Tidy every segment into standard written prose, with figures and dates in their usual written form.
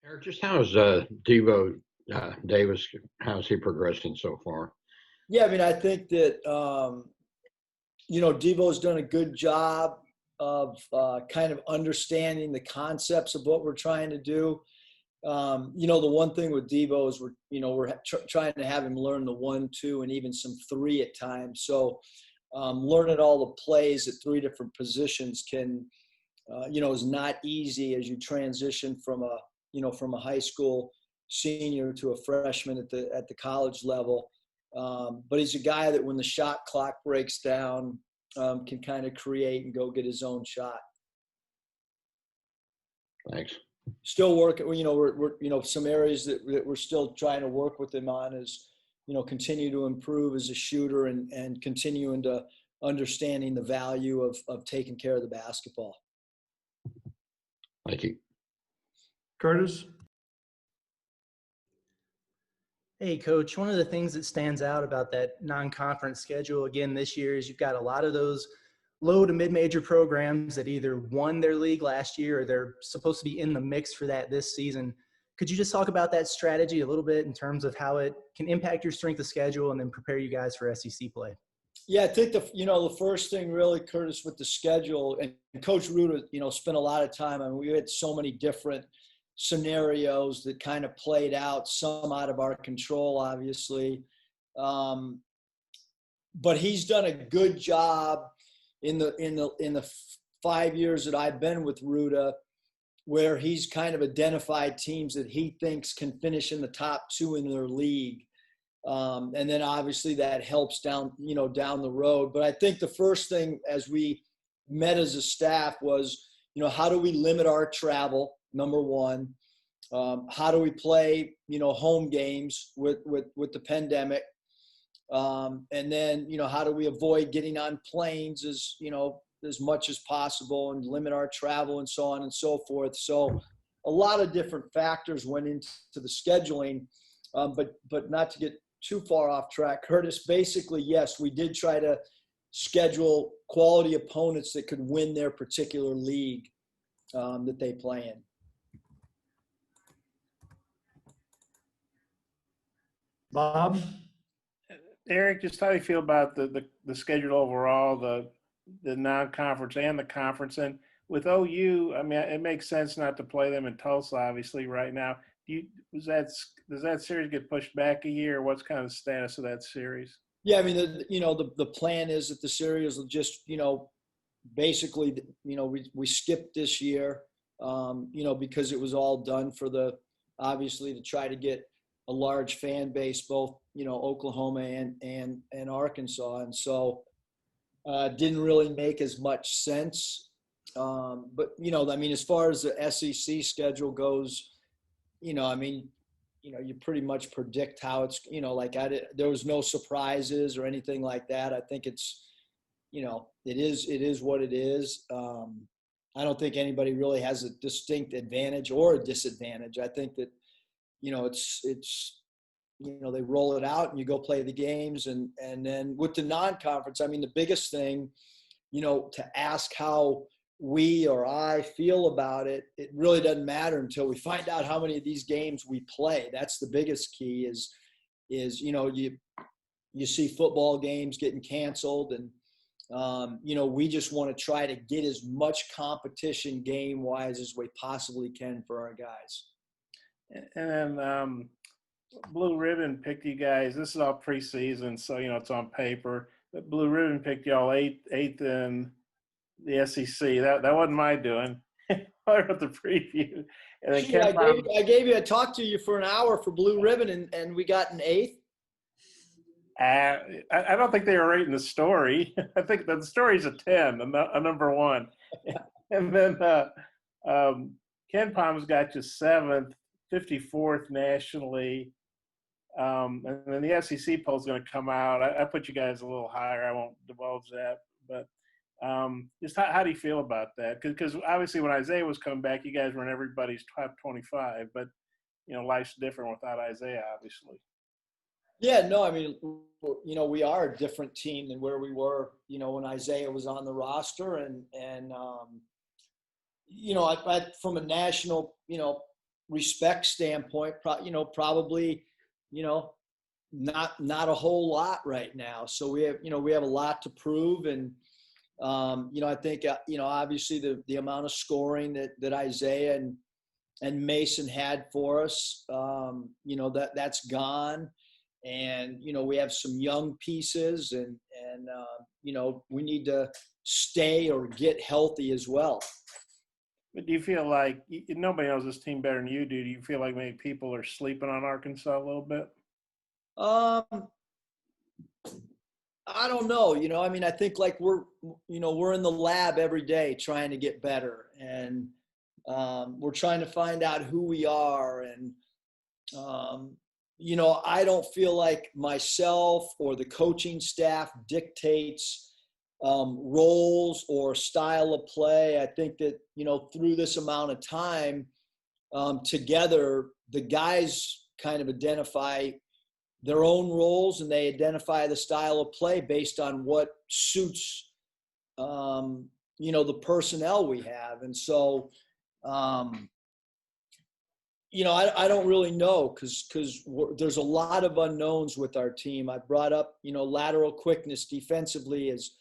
Eric, just how's Devo Davis? How's he progressing so far? Yeah, I mean, I think that Devo's done a good job of kind of understanding the concepts of what we're trying to do. The one thing with Devo is we're trying to have him learn the 1, 2, and even some 3 at times. So learning all the plays at 3 different positions is not easy as you transition from a high school senior to a freshman at the college level. But he's a guy that when the shot clock breaks down, can kind of create and go get his own shot. Thanks. Still working, we're some areas that we're still trying to work with him on is, continue to improve as a shooter and continuing to understanding the value of taking care of the basketball. Thank you. Curtis? Hey, Coach, one of the things that stands out about that non-conference schedule again this year is you've got a lot of those low to mid-major programs that either won their league last year or they're supposed to be in the mix for that this season. Could you just talk about that strategy a little bit in terms of how it can impact your strength of schedule and then prepare you guys for SEC play? Yeah, I think the first thing really, Curtis, with the schedule, and Coach Ruda, spent a lot of time. I mean, we had so many different scenarios that kind of played out, some out of our control, obviously. But he's done a good job in the 5 years that I've been with Ruda, where he's kind of identified teams that he thinks can finish in the top 2 in their league. And then obviously that helps down the road. But I think the first thing as we met as a staff was, how do we limit our travel? Number one. How do we play, home games with the pandemic? And then, how do we avoid getting on planes as much as possible and limit our travel and so on and so forth. So a lot of different factors went into the scheduling, but not to get too far off track, Curtis, basically, yes, we did try to schedule quality opponents that could win their particular league that they play in. Bob? Eric, just how do you feel about the schedule overall, the non-conference and the conference? And with OU, I mean, it makes sense not to play them in Tulsa, obviously, right now. Does that series get pushed back a year? What's kind of the status of that series? Yeah, I mean, the plan is that the series will just, basically, we skipped this year, because it was all done for obviously to try to get a large fan base, both, Oklahoma and Arkansas. And so didn't really make as much sense. But, I mean, as far as the SEC schedule goes, you pretty much predict how it's, there was no surprises or anything like that. I think it's, it is what it is. I don't think anybody really has a distinct advantage or a disadvantage. I think that, it's they roll it out and you go play the games. And then with the non-conference, I mean, the biggest thing, to ask how we or I feel about it, it really doesn't matter until we find out how many of these games we play. That's the biggest key is you see football games getting canceled and, we just want to try to get as much competition game-wise as we possibly can for our guys. And then Blue Ribbon picked you guys. This is all preseason, so, it's on paper. But Blue Ribbon picked y'all eighth in the SEC. That wasn't my doing. I wrote the preview. And then I talked to you for an hour for Blue Ribbon, and we got an 8th. I don't think they were rating the story. I think the story's a 10, a number 1. And then Ken Palm's got you 7th, 54th nationally. And then the SEC poll is going to come out. I put you guys a little higher. I won't divulge that. But just how do you feel about that? Because obviously when Isaiah was coming back, you guys were in everybody's top 25. But, life's different without Isaiah, obviously. Yeah, no, I mean, we are a different team than where we were, when Isaiah was on the roster. And I from a national, respect standpoint, probably, not a whole lot right now. So we have a lot to prove. And, I think, obviously the amount of scoring that Isaiah and Mason had for us, that's gone. And, we have some young pieces and we need to stay or get healthy as well. But do you feel like nobody knows this team better than you do? Do you feel like maybe people are sleeping on Arkansas a little bit? I don't know. I think like we're in the lab every day trying to get better, and we're trying to find out who we are. And, I don't feel like myself or the coaching staff dictates roles or style of play. I think that, through this amount of time together, the guys kind of identify their own roles and they identify the style of play based on what suits, the personnel we have. And so, I don't really know because there's a lot of unknowns with our team. I brought up, lateral quickness defensively is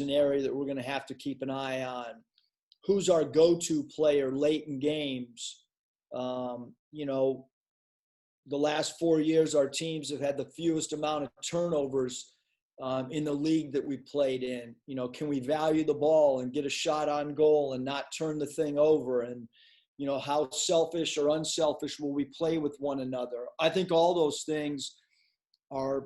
an area that we're going to have to keep an eye on. Who's our go-to player late in games? The last 4 years, our teams have had the fewest amount of turnovers in the league that we played in. Can we value the ball and get a shot on goal and not turn the thing over? And, how selfish or unselfish will we play with one another? I think all those things are,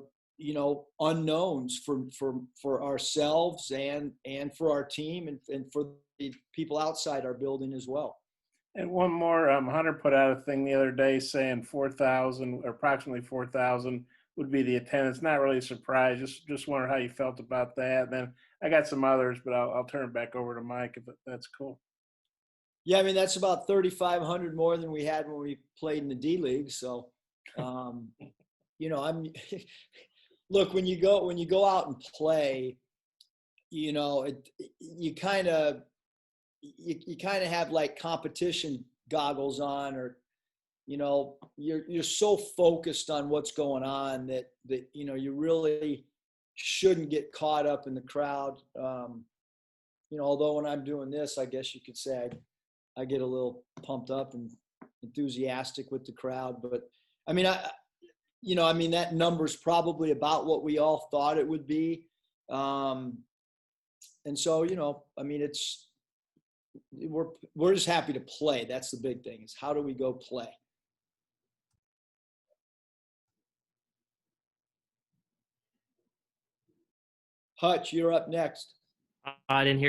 unknowns for ourselves and for our team and for the people outside our building as well. And one more, Hunter put out a thing the other day saying 4,000 or approximately 4,000 would be the attendance. Not really a surprise. Just wonder how you felt about that. And then I got some others, but I'll turn it back over to Mike if that's cool. Yeah, that's about 3,500 more than we had when we played in the D League. So, look, when you go out and play, you kind of have like competition goggles on, or you're so focused on what's going on that you really shouldn't get caught up in the crowd. Although when I'm doing this, I guess you could say I get a little pumped up and enthusiastic with the crowd. But that number's probably about what we all thought it would be. And so, we're just happy to play. That's the big thing, is how do we go play? Hutch, you're up next. I didn't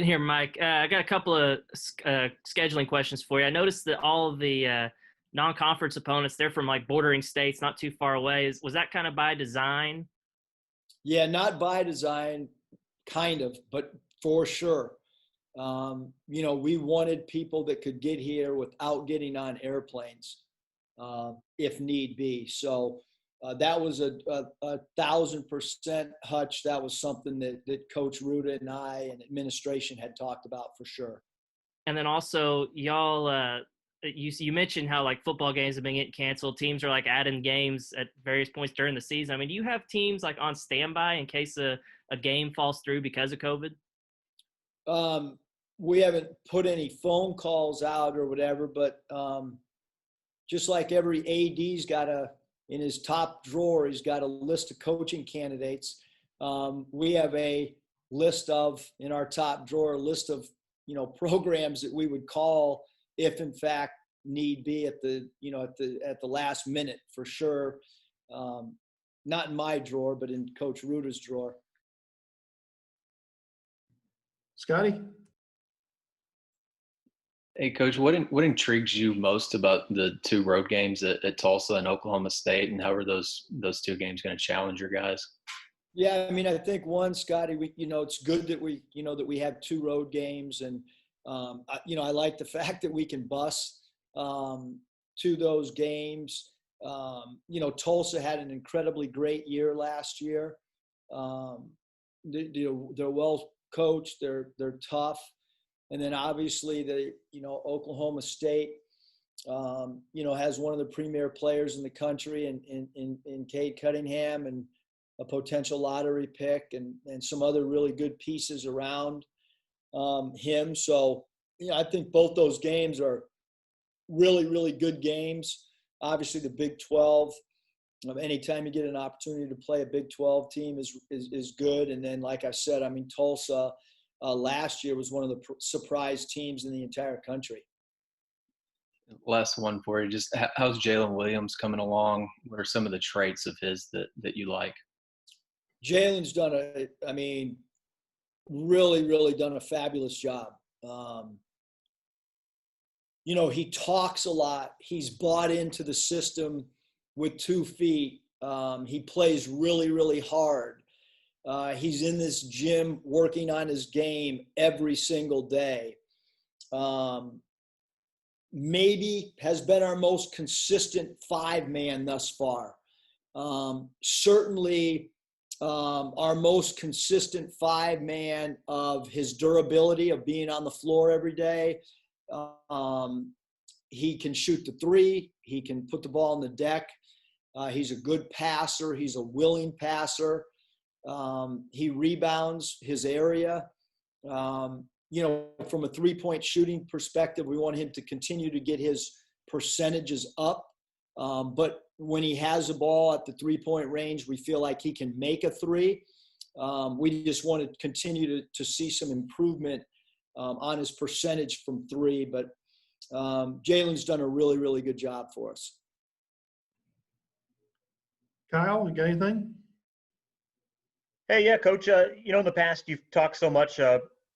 hear Mike. I got a couple of scheduling questions for you. I noticed that all of the non-conference opponents, they're from like bordering states, not too far away. Was that kind of by design? Yeah, not by design, kind of, but for sure. We wanted people that could get here without getting on airplanes, if need be. So that was a 1,000% Hutch. That was something that Coach Ruda and I and administration had talked about for sure. And then also, y'all, you mentioned how like football games have been getting canceled. Teams are like adding games at various points during the season. Do you have teams like on standby in case a game falls through because of COVID? We haven't put any phone calls out or whatever, but just like every AD's got in his top drawer, he's got a list of coaching candidates. We have a list in our top drawer, a list of, programs that we would call if in fact need be at the last minute for sure. Not in my drawer, but in Coach Ruda's drawer. Scotty? Hey, Coach, what intrigues you most about the two road games at Tulsa and Oklahoma State, and how are those two games going to challenge your guys? Yeah, I think one, Scotty, it's good that we have two road games, and I like the fact that we can bus to those games. Tulsa had an incredibly great year last year. They're well coached. They're tough. And then obviously Oklahoma State, has one of the premier players in the country in Cade Cunningham and a potential lottery pick and some other really good pieces around him. So, I think both those games are really, really good games. Obviously, the Big 12, anytime you get an opportunity to play a Big 12 team is good. And then, like I said, Tulsa last year was one of the surprise teams in the entire country. Last one for you. Just how's Jalen Williams coming along? What are some of the traits of his that you like? Jalen's done really, really done a fabulous job. He talks a lot. He's bought into the system with 2 feet. He plays really, really hard. He's in this gym working on his game every single day. Maybe has been our most consistent 5-man thus far. Certainly our most consistent 5-man of his durability of being on the floor every day. He can shoot the 3. He can put the ball on the deck. He's a good passer. He's a willing passer. He rebounds his area. From a 3-point shooting perspective, we want him to continue to get his percentages up. But when he has a ball at the 3-point range, we feel like he can make a 3. We just want to continue to see some improvement on his percentage from 3. But Jalen's done a really, really good job for us. Kyle, you got anything? Hey, yeah, Coach. In the past you've talked so much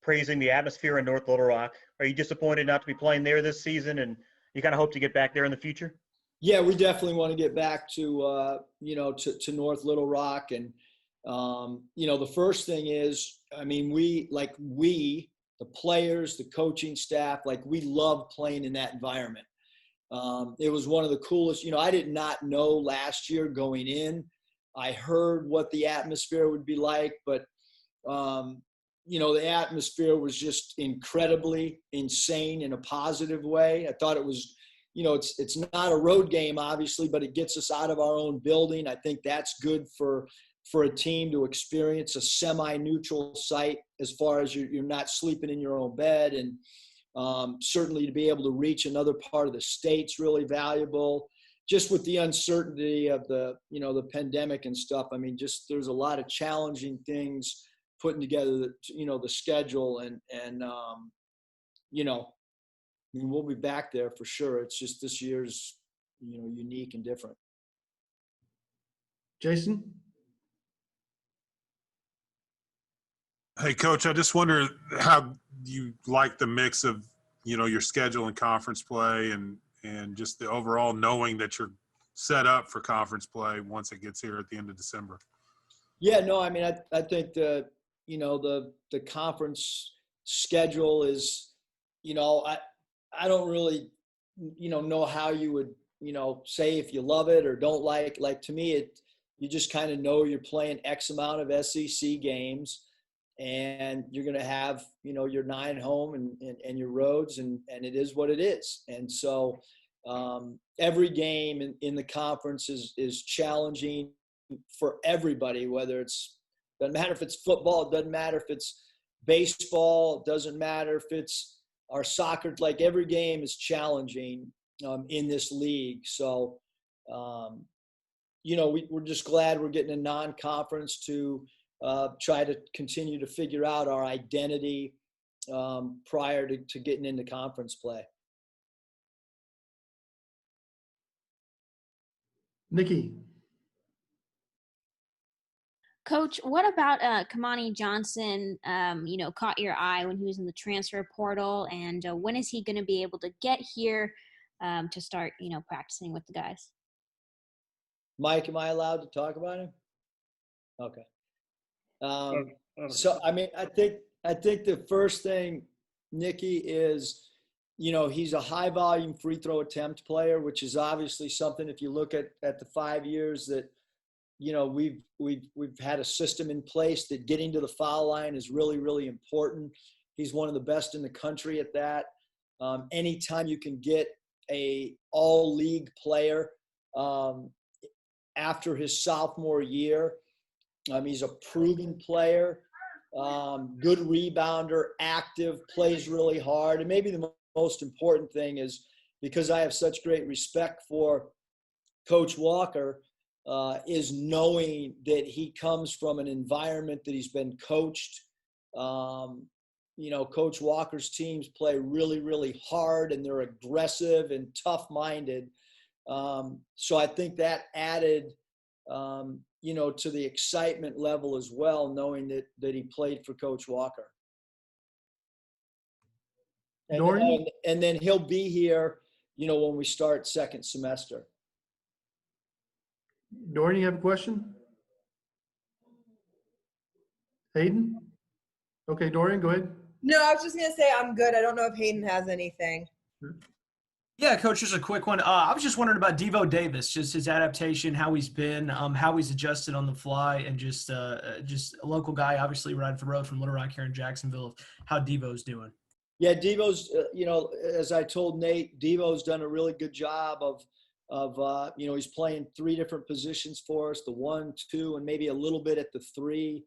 praising the atmosphere in North Little Rock. Are you disappointed not to be playing there this season, and you kind of hope to get back there in the future? Yeah, we definitely want to get back to to North Little Rock, and the first thing is, we the players, the coaching staff, we love playing in that environment. It was one of the coolest. I did not know last year going in. I heard what the atmosphere would be like, but the atmosphere was just incredibly insane in a positive way. I thought it was, it's not a road game, obviously, but it gets us out of our own building. I think that's good for a team to experience a semi-neutral site as far as you're not sleeping in your own bed. And certainly to be able to reach another part of the state's really valuable. Just with the uncertainty of the pandemic and stuff. There's a lot of challenging things putting together, the schedule and we'll be back there for sure. It's just this year's, unique and different. Jason? Hey, Coach, I just wonder how you like the mix of, your schedule and conference play and just the overall knowing that you're set up for conference play once it gets here at the end of December. Yeah, no, I think the conference schedule is, I don't really, know how you would, say if you love it or don't like to me, you just kind of know you're playing X amount of SEC games and you're going to have, your 9 home and your roads and it is what it is. And so every game in the conference is challenging for everybody, whether doesn't matter if it's football, it doesn't matter if it's baseball, it doesn't matter if it's our soccer, every game is challenging in this league. So, we're just glad we're getting a non-conference to try to continue to figure out our identity prior to getting into conference play. Nikki? Coach, what about Kadeem Johnson, caught your eye when he was in the transfer portal, and when is he going to be able to get here to start, practicing with the guys? Mike, am I allowed to talk about him? Okay. So, I think the first thing, Nikki, is, he's a high volume free throw attempt player, which is obviously something, if you look at the 5 years that, we've had a system in place that getting to the foul line is really, really important. He's one of the best in the country at that. Anytime you can get a all-league player after his sophomore year. He's a proven player, good rebounder, active, plays really hard. And maybe the most important thing is, because I have such great respect for Coach Walker, is knowing that he comes from an environment that he's been coached. Coach Walker's teams play really, really hard, and they're aggressive and tough-minded. So I think that added, to the excitement level as well, knowing that he played for Coach Walker. And then he'll be here, when we start second semester. Dorian, you have a question? Hayden? Okay, Dorian, go ahead. No, I was just going to say I'm good. I don't know if Hayden has anything. Yeah, Coach, just a quick one. I was just wondering about DeVaughn Davis, just his adaptation, how he's been, how he's adjusted on the fly, and just a local guy, obviously right up the road from Little Rock here in Jacksonville, how Devo's doing. Yeah, Devo's, as I told Nate, Devo's done a really good job of he's playing 3 different positions for us, the 1, 2, and maybe a little bit at the 3.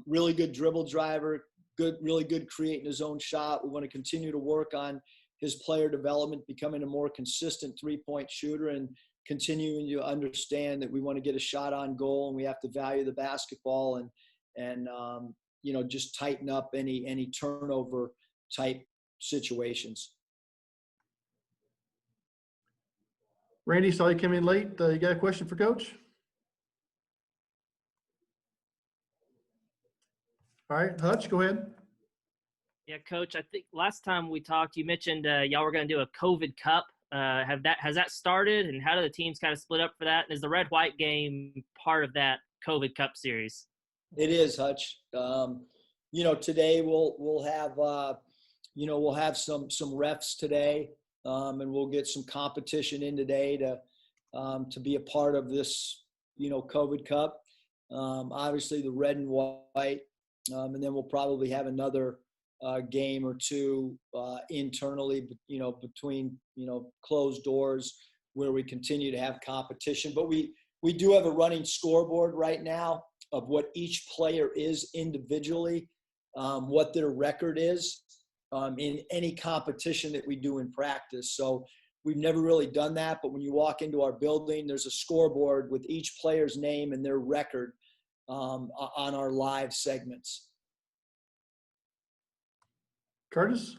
Really good dribble driver, really good creating his own shot. We want to continue to work on his player development, becoming a more consistent 3-point shooter, and continuing to understand that we want to get a shot on goal, and we have to value the basketball and just tighten up any turnover type situations. Randy, saw you came in late. You got a question for Coach? All right, Hutch, go ahead. Yeah, Coach, I think last time we talked, you mentioned y'all were going to do a COVID Cup. Has that started, and how do the teams kind of split up for that? And is the Red-White game part of that COVID Cup series? It is, Hutch. Today we'll have some refs today, and we'll get some competition in today to be a part of this, COVID Cup. Obviously the red and white, and then we'll probably have another game or 2 internally, between, closed doors, where we continue to have competition. But we do have a running scoreboard right now of what each player is individually, what their record is in any competition that we do in practice. So we've never really done that, but when you walk into our building, there's a scoreboard with each player's name and their record on our live segments. Curtis?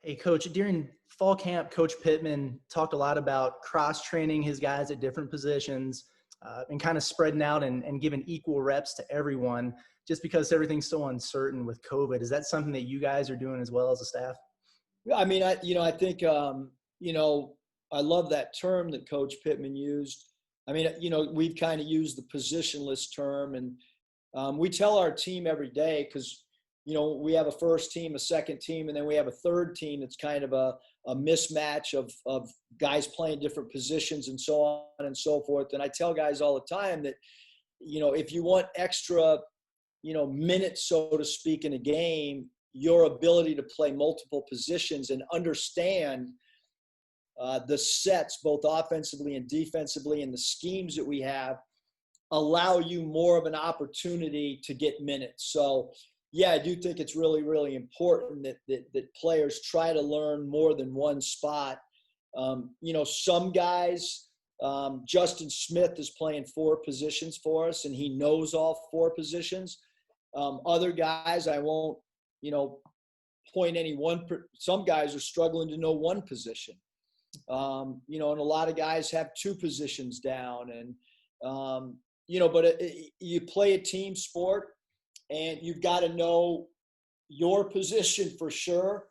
Hey, Coach, during fall camp, Coach Pittman talked a lot about cross-training his guys at different positions and kind of spreading out and giving equal reps to everyone, just because everything's so uncertain with COVID. Is that something that you guys are doing as well as a staff? I mean, I think, I love that term that Coach Pittman used. I mean, we've kind of used the positionless term, and we tell our team every day, because, we have a first team, a second team, and then we have a third team that's kind of a mismatch of guys playing different positions and so on and so forth. And I tell guys all the time that, if you want extra, minutes, so to speak, in a game, your ability to play multiple positions and understand the sets, both offensively and defensively, and the schemes that we have, allow you more of an opportunity to get minutes. So, yeah, I do think it's really, really important that players try to learn more than one spot. Some guys, Justin Smith is playing 4 positions for us, and he knows all 4 positions. Other guys, I won't, point any one. Some guys are struggling to know one position. And a lot of guys have 2 positions down, and but you play a team sport, and you've got to know your position for sure.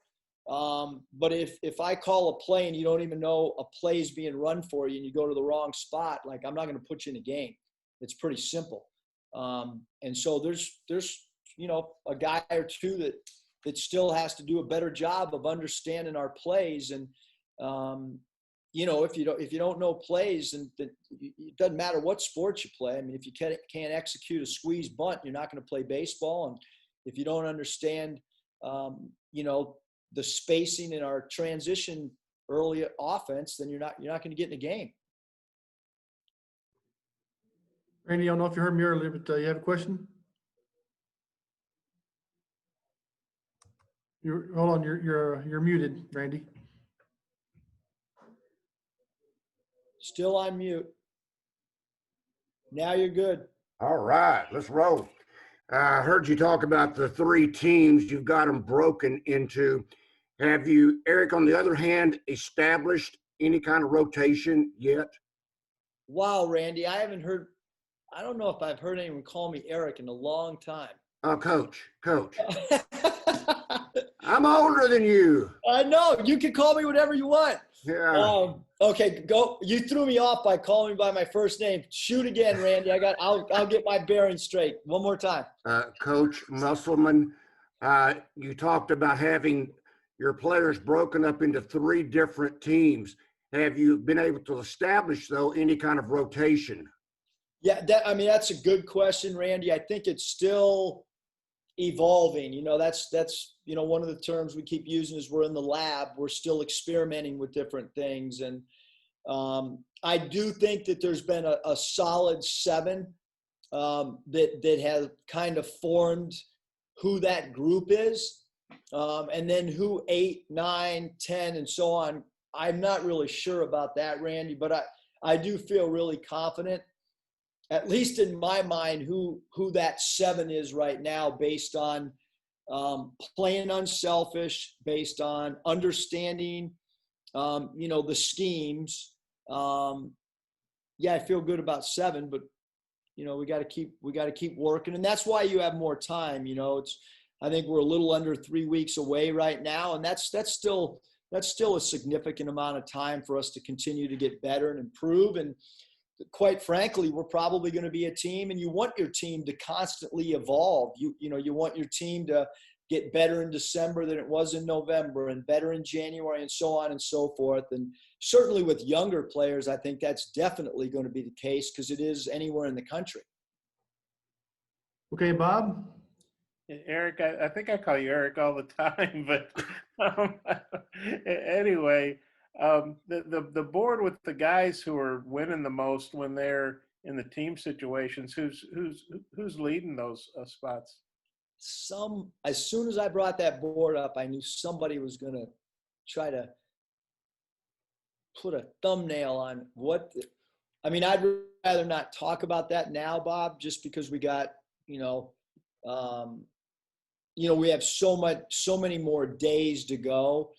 But if I call a play and you don't even know a play is being run for you, and you go to the wrong spot, like, I'm not going to put you in a game. It's pretty simple. And so there's a guy or 2 that still has to do a better job of understanding our plays. And if you don't know plays, and it doesn't matter what sport you play. I mean, if you can't execute a squeeze bunt, you're not going to play baseball. And if you don't understand, the spacing in our transition early offense, then you're not going to get in the game. Randy, I don't know if you heard me earlier, but you have a question? Hold on, you're muted, Randy. Still on mute. Now you're good. All right, let's roll. I heard you talk about the 3 teams. You've got them broken into. Have you, Eric, on the other hand, established any kind of rotation yet? Wow, Randy, I don't know if I've heard anyone call me Eric in a long time. Coach. I'm older than you. I know. You can call me whatever you want. Yeah. Okay, go. You threw me off by calling me by my first name. Shoot again, Randy. I'll get my bearings straight. One more time. Coach Musselman, you talked about having your players broken up into 3 different teams. Have you been able to establish, though, any kind of rotation? Yeah, that's a good question, Randy. I think it's still evolving. That's one of the terms we keep using is we're in the lab. We're still experimenting with different things. And I do think that there's been a solid 7 that have kind of formed who that group is. And then who 8, 9, 10, and so on. I'm not really sure about that, Randy, but I do feel really confident, at least in my mind, who that 7 is right now, based on playing unselfish, based on understanding, the schemes. I feel good about 7, but we got to keep working, and that's why you have more time. I think we're a little under 3 weeks away right now, and that's still a significant amount of time for us to continue to get better and improve. And quite frankly, we're probably going to be a team, and you want your team to constantly evolve. You want your team to get better in December than it was in November, and better in January, and so on and so forth. And certainly with younger players, I think that's definitely going to be the case, because it is anywhere in the country. Okay, Bob? Eric, I think I call you Eric all the time, but anyway, the board with the guys who are winning the most when they're in the team situations, who's leading those spots? As soon as I brought that board up, I knew somebody was going to try to put a thumbnail on I'd rather not talk about that now, Bob, just because we got, we have so many more days to go.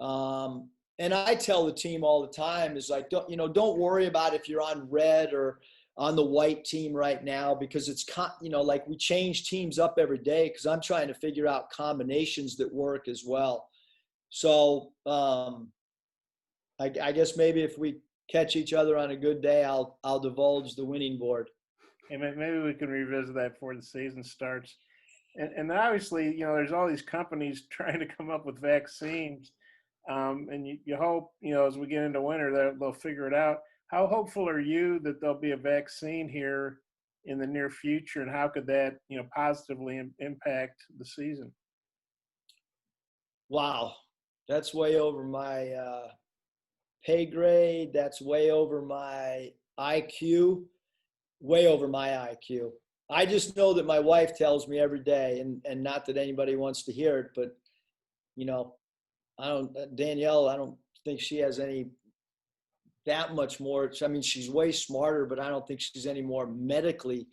And I tell the team all the time is like, don't worry about if you're on red or on the white team right now, because it's, like we change teams up every day, because I'm trying to figure out combinations that work as well. So I guess maybe if we catch each other on a good day, I'll divulge the winning board. Hey, maybe we can revisit that before the season starts. And obviously, there's all these companies trying to come up with vaccines. And you hope, as we get into winter, they'll figure it out. How hopeful are you that there'll be a vaccine here in the near future, and how could that, positively impact the season? Wow, that's way over my pay grade. That's way over my IQ. Way over my IQ. I just know that my wife tells me every day, and not that anybody wants to hear it, but Danielle, I don't think she has that much more. I mean, she's way smarter, but I don't think she's any more medically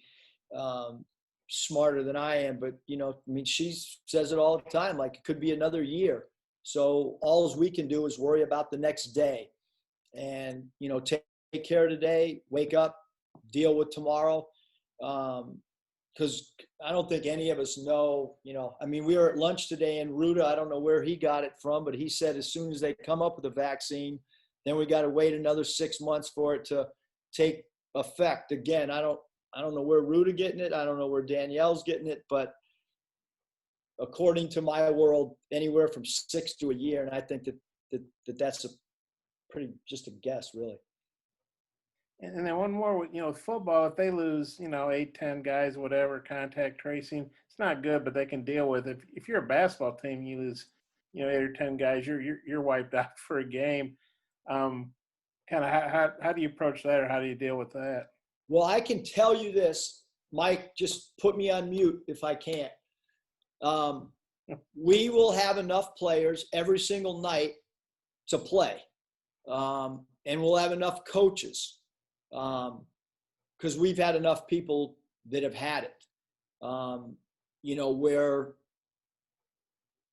smarter than I am. But, she says it all the time, like it could be another year. So all we can do is worry about the next day and, take care of today, wake up, deal with tomorrow. Because I don't think any of us know, we were at lunch today in Ruta. I don't know where he got it from, but he said as soon as they come up with a vaccine, then we got to wait another 6 months for it to take effect. Again, I don't know where Ruta getting it. I don't know where Danielle's getting it, but according to my world, anywhere from 6 to a year. And I think that's a pretty, just a guess, really. And then one more, with football, if they lose, 8, 10 guys, whatever, contact tracing, it's not good, but they can deal with it. If you're a basketball team, you lose you know, 8 or 10 guys, you're wiped out for a game. Kind of how do you approach that, or how do you deal with that? Well, I can tell you this, Mike, just put me on mute if I can't. We will have enough players every single night to play. And we'll have enough coaches because we've had enough people that have had it, you know, where,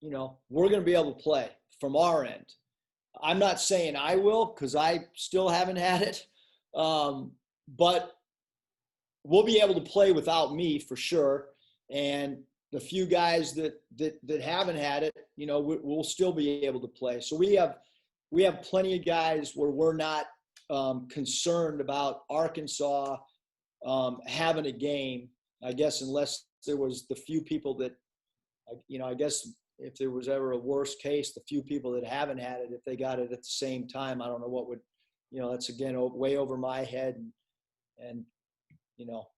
you know, we're going to be able to play from our end. I'm not saying I will because I still haven't had it, but we'll be able to play without me for sure. And the few guys that haven't had it, you know, we'll still be able to play. So we have plenty of guys where we're not concerned about Arkansas having a game, I guess, unless there was the few people that, you know, I guess if there was ever a worst case, the few people that haven't had it, if they got it at the same time, I don't know what would, you know, that's again way over my head. And you know,